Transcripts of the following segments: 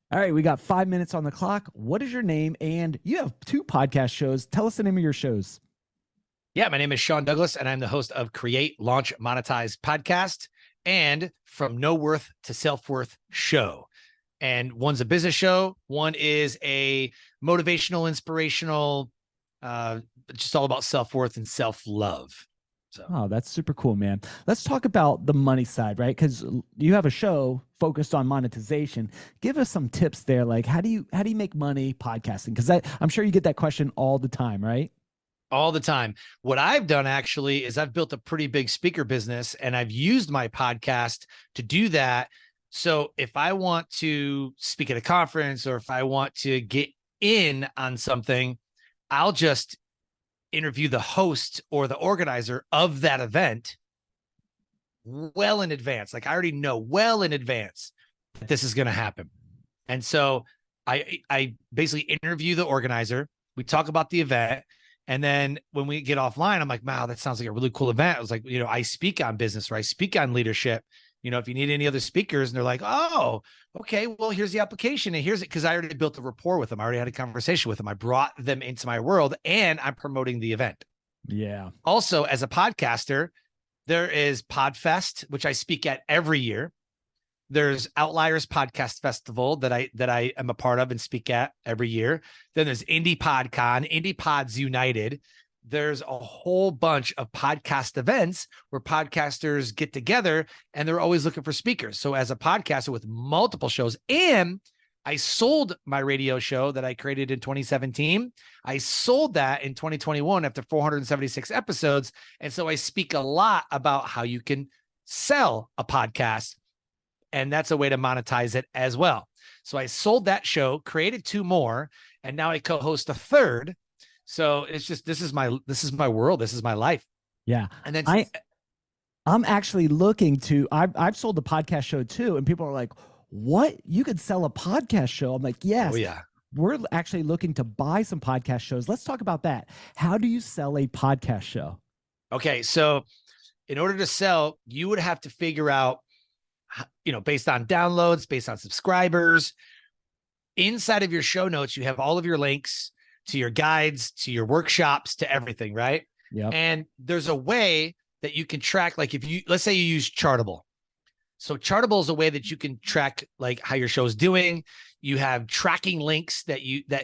All right, we got 5 minutes on the clock. What is your name? And you have two podcast shows. Tell us the name of your shows. Yeah, my name is Sean Douglas, and I'm the host of Create, Launch, Monetize podcast and From No Worth to Self Worth show. And one's a business show, one is a motivational, inspirational, just all about self worth and self love. So, Oh, that's super cool, man. Let's talk about the money side, right? Because you have a show focused on monetization. Give us some tips there. Like, how do you make money podcasting? Because I'm sure you get that question all the time, right? all the time. What I've done actually is I've built a pretty big speaker business, and I've used my podcast to do that. So if I want to speak at a conference or if I want to get in on something, I'll just interview the host or the organizer of that event well in advance. Like I already know well in advance that this is going to happen. And so I basically interview the organizer. We talk about the event. And then when we get offline, I'm like, wow, that sounds like a really cool event. I was like, I speak on business or I speak on leadership. If you need any other speakers, and they're like, oh, okay, well, here's the application. And here's it. Cause I already built a rapport with them. I already had a conversation with them. I brought them into my world and I'm promoting the event. Yeah. Also, as a podcaster, there is Podfest, which I speak at every year. There's Outliers Podcast Festival that I am a part of and speak at every year. Then there's Indie PodCon, Indie Pods United. There's a whole bunch of podcast events where podcasters get together and they're always looking for speakers. So as a podcaster with multiple shows, and I sold my radio show that I created in 2017. I sold that in 2021 after 476 episodes. And so I speak a lot about how you can sell a podcast. And that's a way to monetize it as well. So I sold that show, created two more, and now I co-host a third. So it's just, this is my world. This is my life. Yeah. And then I'm actually looking to, I've sold the podcast show too. And people are like, what? You could sell a podcast show? I'm like, yes. Oh yeah. We're actually looking to buy some podcast shows. Let's talk about that. How do you sell a podcast show? Okay. So in order to sell, you would have to figure out, based on downloads, based on subscribers. Inside of your show notes, you have all of your links to your guides, to your workshops, to everything, right? Yeah. And there's a way that you can track, like let's say you use Chartable. So Chartable is a way that you can track like how your show is doing. You have tracking links that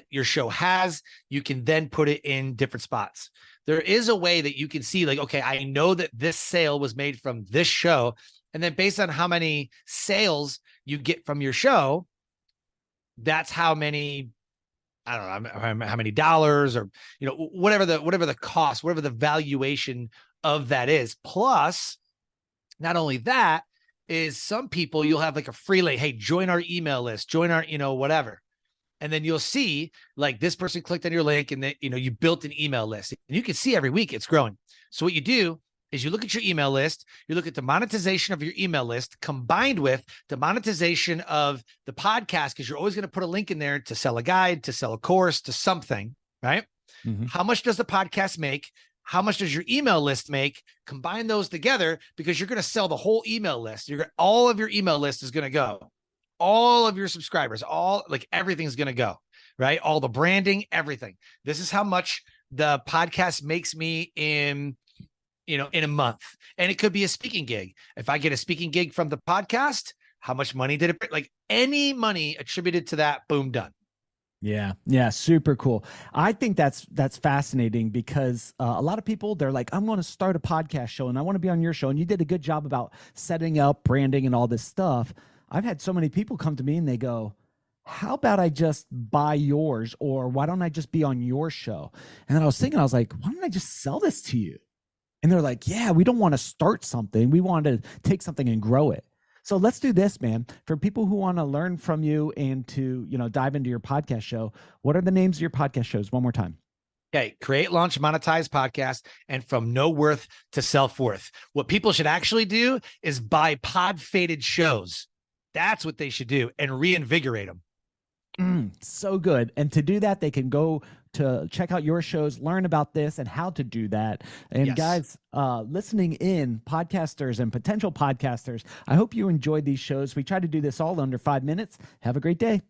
your show has. You can then put it in different spots. There is a way that you can see like, okay, I know that this sale was made from this show. And then based on how many sales you get from your show, that's how many, I don't know, how many dollars or, whatever the cost, whatever the valuation of that is. Plus, not only that is some people, you'll have like a free link. Hey, join our email list, join our, whatever. And then you'll see like this person clicked on your link and then, you built an email list and you can see every week it's growing. So what you do is you look at your email list, you look at the monetization of your email list combined with the monetization of the podcast, because you're always going to put a link in there to sell a guide, to sell a course, to something, right? Mm-hmm. How much does the podcast make? How much does your email list make? Combine those together because you're going to sell the whole email list. All of your email list is going to go. All of your subscribers, everything's going to go, right? All the branding, everything. This is how much the podcast makes me in a month. And it could be a speaking gig. If I get a speaking gig from the podcast, how much money did it bring? Like any money attributed to that, boom, done. Yeah. Yeah. Super cool. I think that's fascinating because a lot of people, they're like, I'm going to start a podcast show and I want to be on your show. And you did a good job about setting up branding and all this stuff. I've had so many people come to me and they go, how about I just buy yours? Or why don't I just be on your show? And then I was thinking, I was like, why don't I just sell this to you? And they're like, yeah, we don't want to start something. We want to take something and grow it. So let's do this, man. For people who want to learn from you and to, dive into your podcast show, what are the names of your podcast shows? One more time. Okay. Create, Launch, Monetize podcast and From No Worth to Self Worth. What people should actually do is buy pod faded shows. That's what they should do and reinvigorate them. So good. And to do that, they can go to check out your shows, learn about this and how to do that. And yes. Guys, listening in, podcasters and potential podcasters, I hope you enjoyed these shows. We try to do this all under 5 minutes. Have a great day.